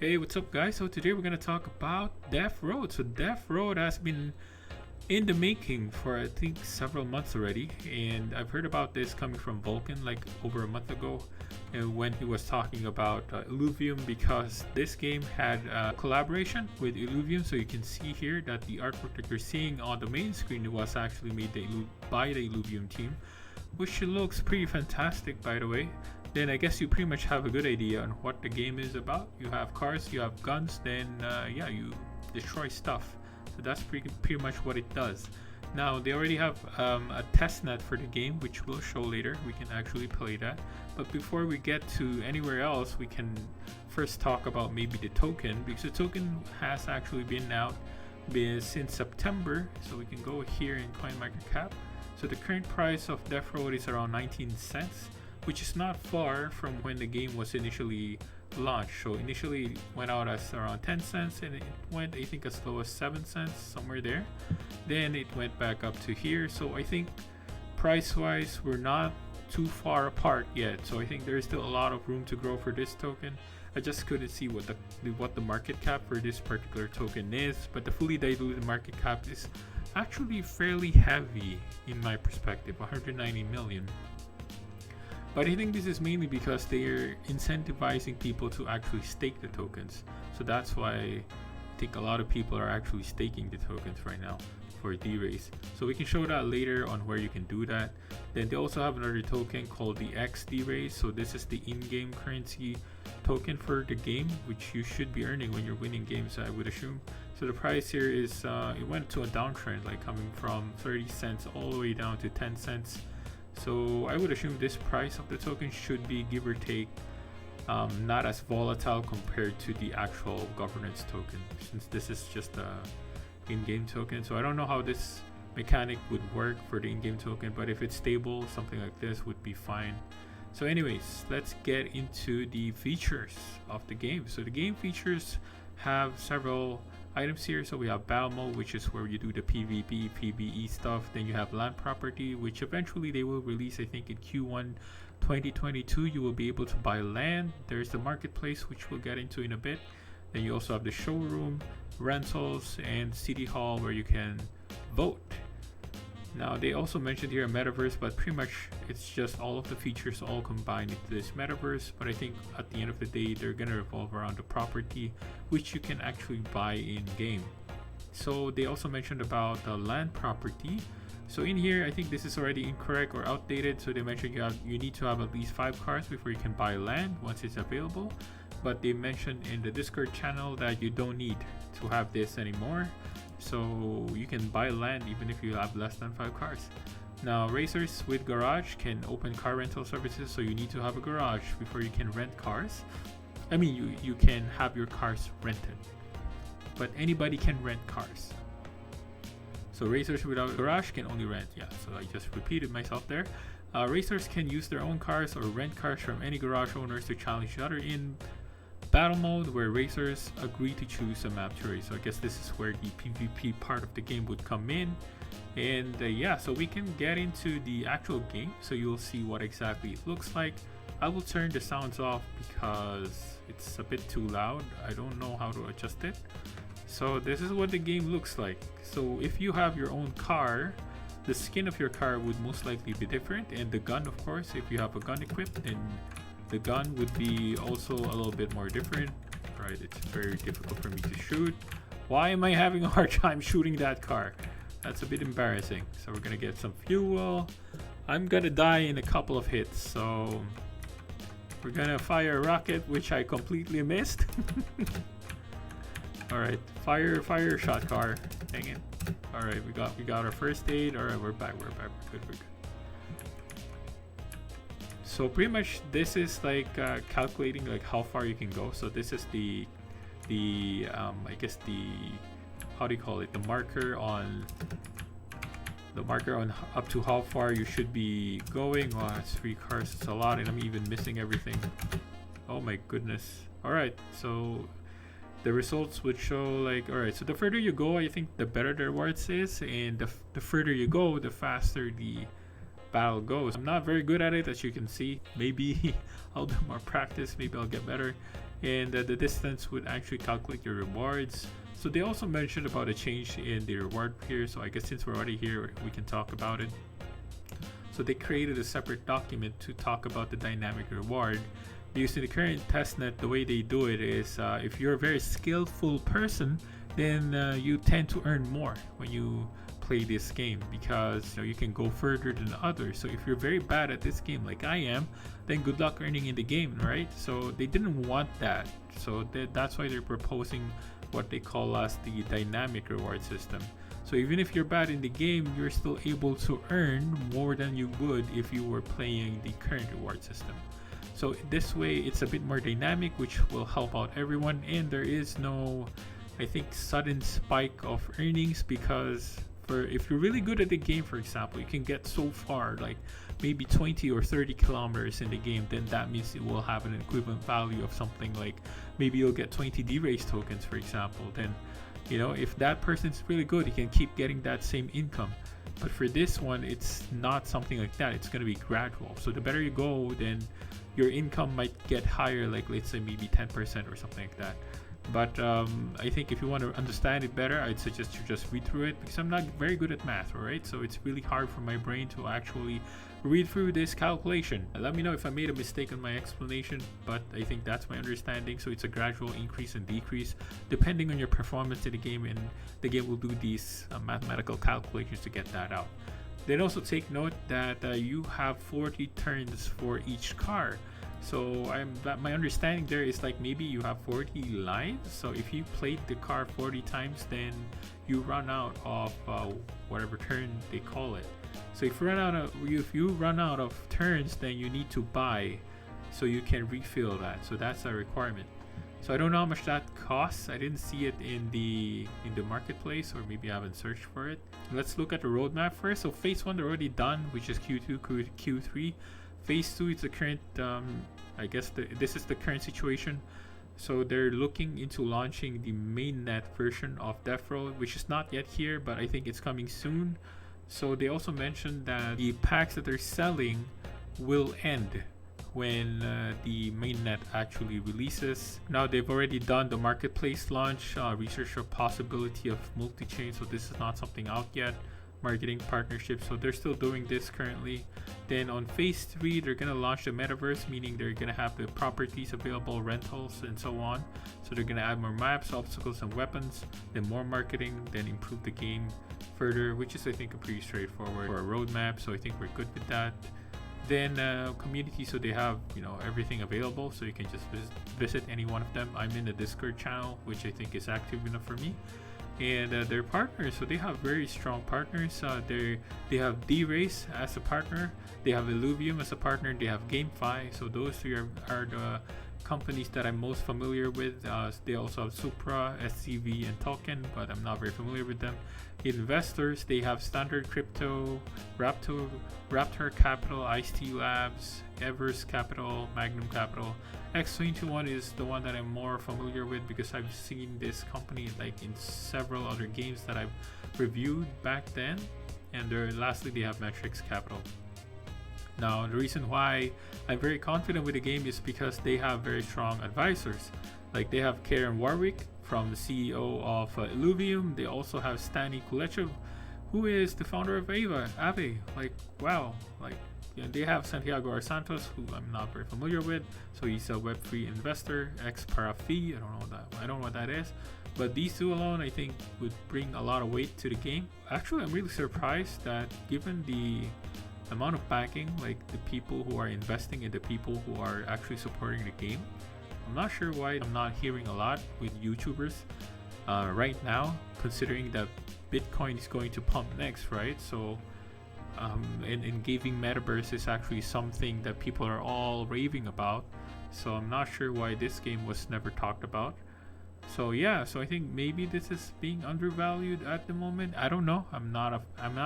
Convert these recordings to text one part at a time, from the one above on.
Hey, what's up, guys? So today we're gonna talk about Death Road. So Death Road has been in the making for I think several months already, and I've heard about this coming from Vulcan like over a month ago, when he was talking about Illuvium, because this game had a collaboration with Illuvium. So you can see here that the artwork that you're seeing on the main screen was actually made by the Illuvium team, which looks pretty fantastic, by the way. Then I guess you pretty much have a good idea on what the game is about. You have cars, you have guns, then yeah, you destroy stuff. So that's pretty much what it does. Now they already have a testnet for the game, which we'll show later. We can actually play that. But before we get to anywhere else, we can first talk about maybe the token, because the token has actually been out since September. So we can go here in CoinMarketCap. So the current price of Death Road is around 19 cents, which is not far from when the game was initially launched. So initially it went out as around 10 cents and it went, I think, as low as 7 cents, somewhere there. Then it went back up to here. So I think price wise we're not too far apart yet. So I think there's still a lot of room to grow for this token. I just couldn't see what the market cap for this particular token is, but the fully diluted market cap is actually fairly heavy in my perspective, 190 million. But I think this is mainly because they're incentivizing people to actually stake the tokens. So that's why I think a lot of people are actually staking the tokens right now for Derace. So we can show that later on where you can do that. Then they also have another token called the X Derace. So this is the in-game currency token for the game, which you should be earning when you're winning games, I would assume. So the price here is, it went to a downtrend, like coming from 30 cents all the way down to 10 cents. So I would assume this price of the token should be, give or take, not as volatile compared to the actual governance token, since this is just a in-game token. So I don't know how this mechanic would work for the in-game token, but if it's stable, something like this would be fine. So anyways, let's get into the features of the game. So the game features have several items here. So we have battle mode, which is where you do the PvP, PvE stuff. Then you have land property, which eventually they will release, I think in Q1 2022. You will be able to buy land. There's the marketplace, which we'll get into in a bit. Then you also have the showroom, rentals, and city hall, where you can vote. Now they also mentioned here a metaverse, but pretty much it's just all of the features all combined into this metaverse. But I think at the end of the day, they're gonna revolve around the property, which you can actually buy in game. So they also mentioned about the land property. So in here, I think this is already incorrect or outdated. So they mentioned you need to have at least 5 cars before you can buy land once it's available. But they mentioned in the Discord channel that you don't need to have this anymore. So you can buy land even if you have less than 5 cars. Now racers with garage can open car rental services, so you need to have a garage before you can rent cars. I mean, you can have your cars rented, but anybody can rent cars. So racers without a garage can only rent. Yeah, so I just repeated myself there. Racers can use their own cars or rent cars from any garage owners to challenge each other in battle mode, where racers agree to choose a map to race. So I guess this is where the PvP part of the game would come in. And yeah, so we can get into the actual game, so you'll see what exactly it looks like. I will turn the sounds off because it's a bit too loud. I don't know how to adjust it. So this is what the game looks like. So if you have your own car, the skin of your car would most likely be different, and the gun, of course, if you have a gun equipped, then the gun would be also a little bit more different. Right, it's very difficult for me to shoot. Why am I having a hard time shooting that car? That's a bit embarrassing. So we're gonna get some fuel. I'm gonna die in a couple of hits, so we're gonna fire a rocket, which I completely missed. All right, fire shot car. Dang it. All right, we got our first aid. All right, we're back. We're good. So pretty much this is like calculating like how far you can go. So this is the I guess the, how do you call it, the marker on up to how far you should be going. Oh, it's 3 cars, it's a lot, and I'm even missing everything. Oh my goodness. All right, so the results would show like, all right, so the further you go, I think the better the rewards is, and the further you go, the faster the battle goes. I'm not very good at it, as you can see. Maybe I'll do more practice, maybe I'll get better. and the distance would actually calculate your rewards. So they also mentioned about a change in the reward here. So I guess since we're already here, we can talk about it. So they created a separate document to talk about the dynamic reward. Using the current testnet, the way they do it is if you're a very skillful person, then you tend to earn more when you play this game, because you can go further than others. So if you're very bad at this game like I am, then good luck earning in the game, right? So they didn't want that. So that's why they're proposing what they call as the dynamic reward system. So even if you're bad in the game, you're still able to earn more than you would if you were playing the current reward system. So this way it's a bit more dynamic, which will help out everyone, and there is no, I think, sudden spike of earnings, because if you're really good at the game, for example, you can get so far, like maybe 20 or 30 kilometers in the game, then that means it will have an equivalent value of something like, maybe you'll get 20 Derace tokens, for example. Then, if that person's really good, he can keep getting that same income. But for this one, it's not something like that. It's going to be gradual. So the better you go, then your income might get higher, like let's say maybe 10% or something like that. But I think if you want to understand it better, I'd suggest you just read through it, because I'm not very good at math, alright? So it's really hard for my brain to actually read through this calculation. Let me know if I made a mistake on my explanation, but I think that's my understanding. So it's a gradual increase and decrease depending on your performance in the game, and the game will do these mathematical calculations to get that out. Then also take note that you have 40 turns for each car. So my understanding there is like maybe you have 40 lives. So if you played the car 40 times, then you run out of whatever turn they call it. So if you run out of turns, then you need to buy so you can refill that. So that's a requirement. So I don't know how much that costs. I didn't see it in the marketplace, or maybe I haven't searched for it. Let's look at the roadmap first. So phase 1 they're already done, which is Q2, Q3. Phase 2 is the current, I guess this is the current situation. So they're looking into launching the mainnet version of Death Row, which is not yet here, but I think it's coming soon. So they also mentioned that the packs that they're selling will end when the mainnet actually releases. Now they've already done the marketplace launch, research the possibility of multi-chain, so this is not something out yet. Marketing partnerships, so they're still doing this currently. Then on phase 3 they're gonna launch the metaverse, meaning they're gonna have the properties available, rentals and so on. So they're gonna add more maps, obstacles and weapons, then more marketing, then improve the game further, which is I think a pretty straightforward for a roadmap, so I think we're good with that. Then community, so they have everything available, so you can just visit any one of them. I'm in the Discord channel, which I think is active enough for me. And their partners, so they have very strong partners. They have Derace as a partner, they have Illuvium as a partner, they have GameFi. So those three are the companies that I'm most familiar with. They also have Supra, SCV, and Token, but I'm not very familiar with them. Investors, they have Standard Crypto, Raptor Capital, Ice-T Labs, Everest Capital, Magnum Capital. X21 is the one that I'm more familiar with, because I've seen this company like in several other games that I've reviewed back then. And lastly, they have Matrix Capital. Now, the reason why I'm very confident with the game is because they have very strong advisors. Like they have Keiran Warwick, from the CEO of Illuvium. They also have Stani Kulechov, who is the founder of AAVE. Like, wow, like they have Santiago R. Santos, who I'm not very familiar with. So he's a Web3 investor, ex-Parafi. I don't know what that is. But these two alone, I think, would bring a lot of weight to the game. Actually, I'm really surprised that given the amount of backing, like the people who are investing and the people who are actually supporting the game, I'm not sure why I'm not hearing a lot with YouTubers right now, considering that Bitcoin is going to pump next, right? So and gaming Metaverse is actually something that people are all raving about. So I'm not sure why this game was never talked about. So yeah, so I think maybe this is being undervalued at the moment. I don't know. I'm not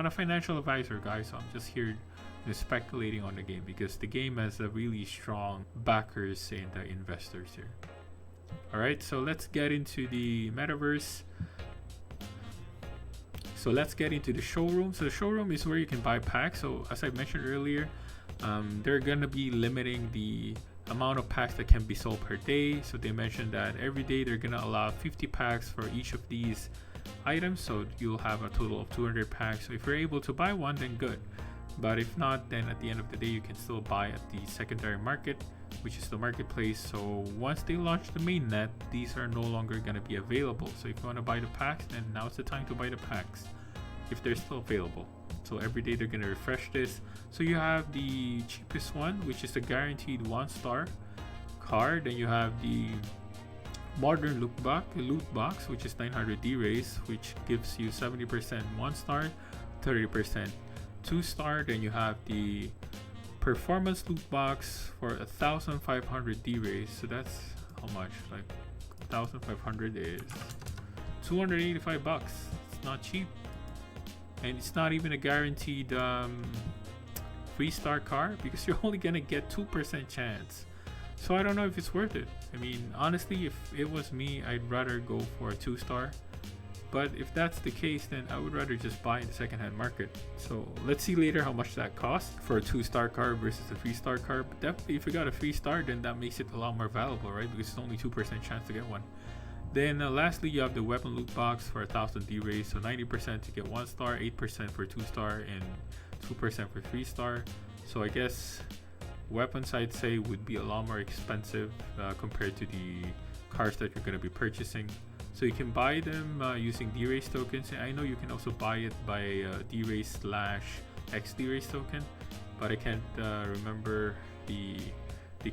a financial advisor, guys. So I'm just here speculating on the game, because the game has a really strong backers and investors here. All right, so let's get into the Metaverse. So let's get into the showroom. So the showroom is where you can buy packs. So as I mentioned earlier, they're gonna be limiting the amount of packs that can be sold per day. So they mentioned that every day they're gonna allow 50 packs for each of these items, so you'll have a total of 200 packs. So if you're able to buy one, then good, but if not, then at the end of the day you can still buy at the secondary market, which is the marketplace. So once they launch the mainnet, these are no longer going to be available. So if you want to buy the packs, then now's the time to buy the packs if they're still available. So every day they're going to refresh this. So you have the cheapest one, which is the guaranteed 1-star card. Then you have the modern loot box, which is 900 Derace, which gives you 70% 1-star, 30% 2-star. Then you have the performance loot box for 1,500 Derace. So that's how much? Like 1,500 is 285 bucks. It's not cheap, and it's not even a guaranteed free star card, because you're only gonna get 2% chance. So I don't know if it's worth it. I mean, honestly, if it was me, I'd rather go for a 2-star. But if that's the case, then I would rather just buy in the secondhand market. So let's see later how much that costs for a 2-star card versus a 3-star card. But definitely, if you got a 3-star, then that makes it a lot more valuable, right? Because it's only 2% chance to get one. Then lastly, you have the weapon loot box for 1,000 Derace. So 90% to get 1-star, 8% for 2-star, and 2% for 3-star. So I guess weapons, I'd say, would be a lot more expensive compared to the cards that you're going to be purchasing. So you can buy them using Derace tokens. I know you can also buy it by Derace/X Derace token, but I can't remember the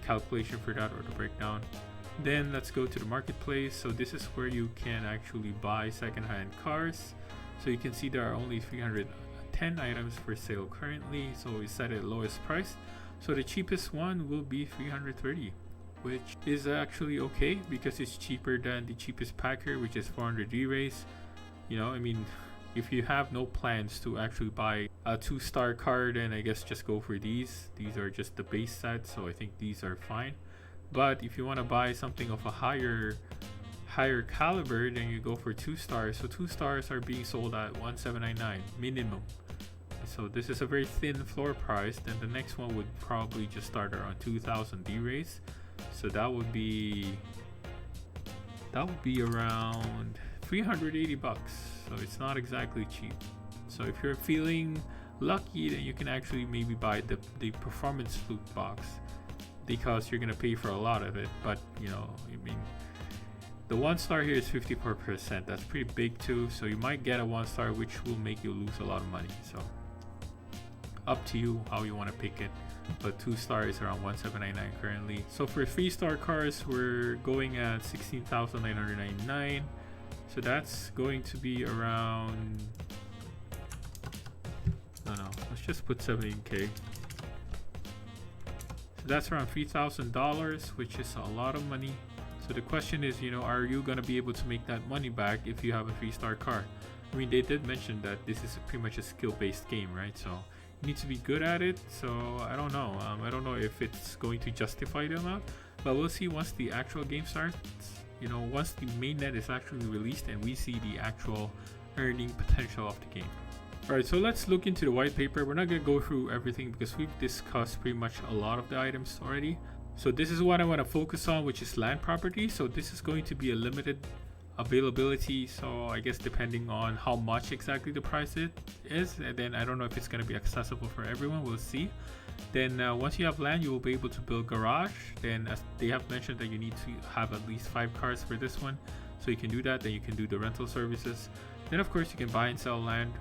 calculation for that or the breakdown. Then let's go to the marketplace. So this is where you can actually buy secondhand cars. So you can see there are only 310 items for sale currently. So we set it at lowest price. So the cheapest one will be 330, which is actually okay because it's cheaper than the cheapest pack here, which is 400 Derace. You know, I mean, if you have no plans to actually buy a 2-star card, then I guess just go for these. These are just the base set, so I think these are fine. But if you want to buy something of a higher caliber, then you go for 2-stars. So 2-stars are being sold at 1,799 minimum. So this is a very thin floor price. Then the next one would probably just start around 2,000 Derace. So that would be around 380 bucks. So it's not exactly cheap. So if you're feeling lucky, then you can actually maybe buy the performance loot box, because you're gonna pay for a lot of it. But you know, I mean, the 1-star here is 54%. That's pretty big too. So you might get a 1-star, which will make you lose a lot of money. So up to you how you want to pick it. But 2-star is around 1,799 currently. So for 3-star cars, we're going at 16,999. So that's going to be around, let's just put 17k. So that's around $3,000, which is a lot of money. So the question is, you know, are you going to be able to make that money back if you have a 3-star car? I mean, they did mention that this is pretty much a skill-based game, right? So you need to be good at it. So I don't know. I don't know if it's going to justify the amount, but we'll see once the actual game starts. You know, once the mainnet is actually released and we see the actual earning potential of the game. Alright, so let's look into the white paper. We're not going to go through everything because we've discussed pretty much a lot of the items already. So this is what I want to focus on, which is land property. So this is going to be a limited availability. So I guess depending on how much exactly the price it is, and then I don't know if it's going to be accessible for everyone. We'll see. Then once you have land, you will be able to build garage. Then as they have mentioned that you need to have at least 5 cars for this one. So you can do that. Then you can do the rental services. Then of course you can buy and sell land.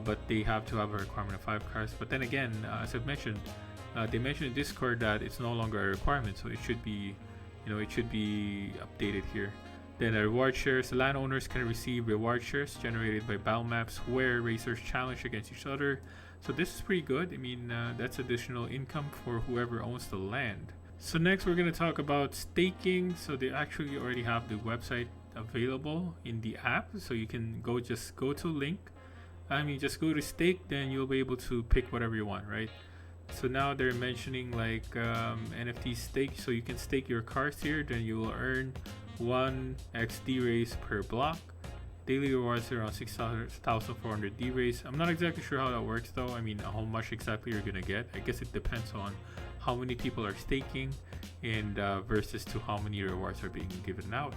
But they have to have a requirement of 5 cars. But then again, as I've mentioned, they mentioned in Discord that it's no longer a requirement, so it should be, you know, it should be updated here. Then reward shares. Landowners can receive reward shares generated by battle maps where racers challenge against each other. So this is pretty good. I mean, that's additional income for whoever owns the land. So next we're going to talk about staking. So they actually already have the website available in the app, so you can just go to link. Just go to stake, then you'll be able to pick whatever you want, right? So now they're mentioning like NFT stake, so you can stake your cars here, then you will earn 1 x Derace per block. Daily rewards are around 6,400 Derace. I'm not exactly sure how that works though. I mean, how much exactly you're gonna get. I guess it depends on how many people are staking, and versus to how many rewards are being given out.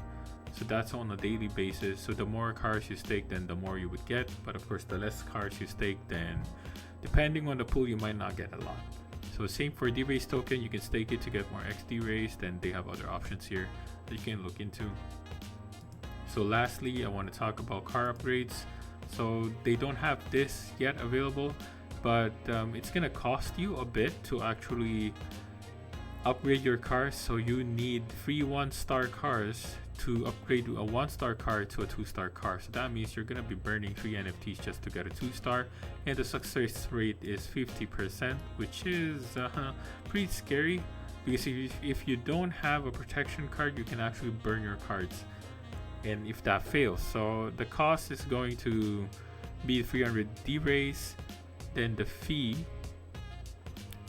So that's on a daily basis. So the more cars you stake, then the more you would get. But of course, the less cars you stake, then depending on the pool, you might not get a lot. So same for Derace token, you can stake it to get more X Derace. Then they have other options here that you can look into. So lastly, I want to talk about car upgrades. So they don't have this yet available, but it's gonna cost you a bit to actually upgrade your cars. So you need free 1-star cars to upgrade a 1-star car to a 2-star car. So that means you're gonna be burning 3 NFTs just to get a 2-star, and the success rate is 50%, which is pretty scary, because if you don't have a protection card, you can actually burn your cards, and if that fails. So the cost is going to be 300 Derace, then the fee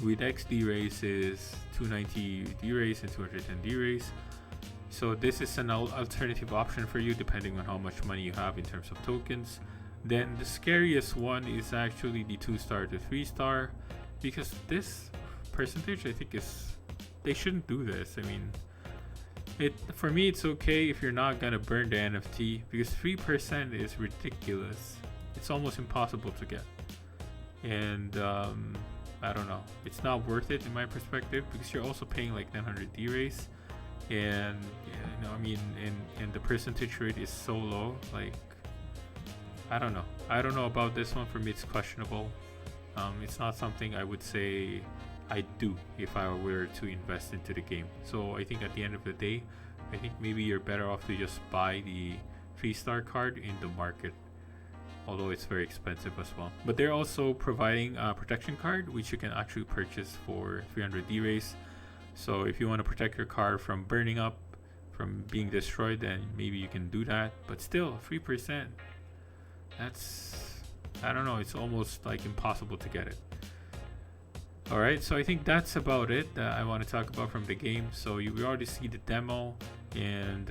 with X Derace is 290 Derace and 210 Derace. So this is an alternative option for you depending on how much money you have in terms of tokens. Then the scariest one is actually the 2-star to 3-star, because this percentage, I think, is, they shouldn't do this. I mean, for me it's okay if you're not gonna burn the NFT, because 3% is ridiculous. It's almost impossible to get, and I don't know, it's not worth it in my perspective, because you're also paying like 900 Derace, and you know, I mean, and the percentage rate is so low. Like, I don't know about this one. For me, it's questionable. It's not something I would say I'd do if I were to invest into the game. So I think at the end of the day, I think maybe you're better off to just buy the 3-star card in the market, although it's very expensive as well. But they're also providing a protection card, which you can actually purchase for 300 Derace. So if you want to protect your car from burning up, from being destroyed, then maybe you can do that. But still, 3%, that's, I don't know, it's almost like impossible to get it. Alright, so I think that's about it that I want to talk about from the game. So we already see the demo, and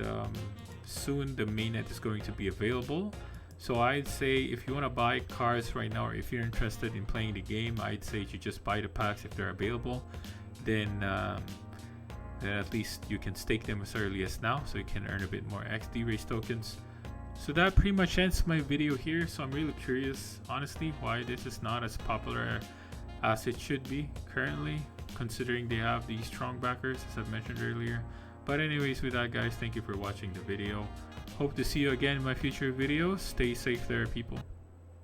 soon the mainnet is going to be available. So I'd say if you want to buy cars right now, or if you're interested in playing the game, I'd say you just buy the packs if they're available. Then at least you can stake them as early as now, so you can earn a bit more X Derace tokens. So that pretty much ends my video here. So I'm really curious, honestly, why this is not as popular as it should be currently, considering they have these strong backers, as I've mentioned earlier. But anyways, with that, guys, thank you for watching the video. Hope to see you again in my future videos. Stay safe there, people.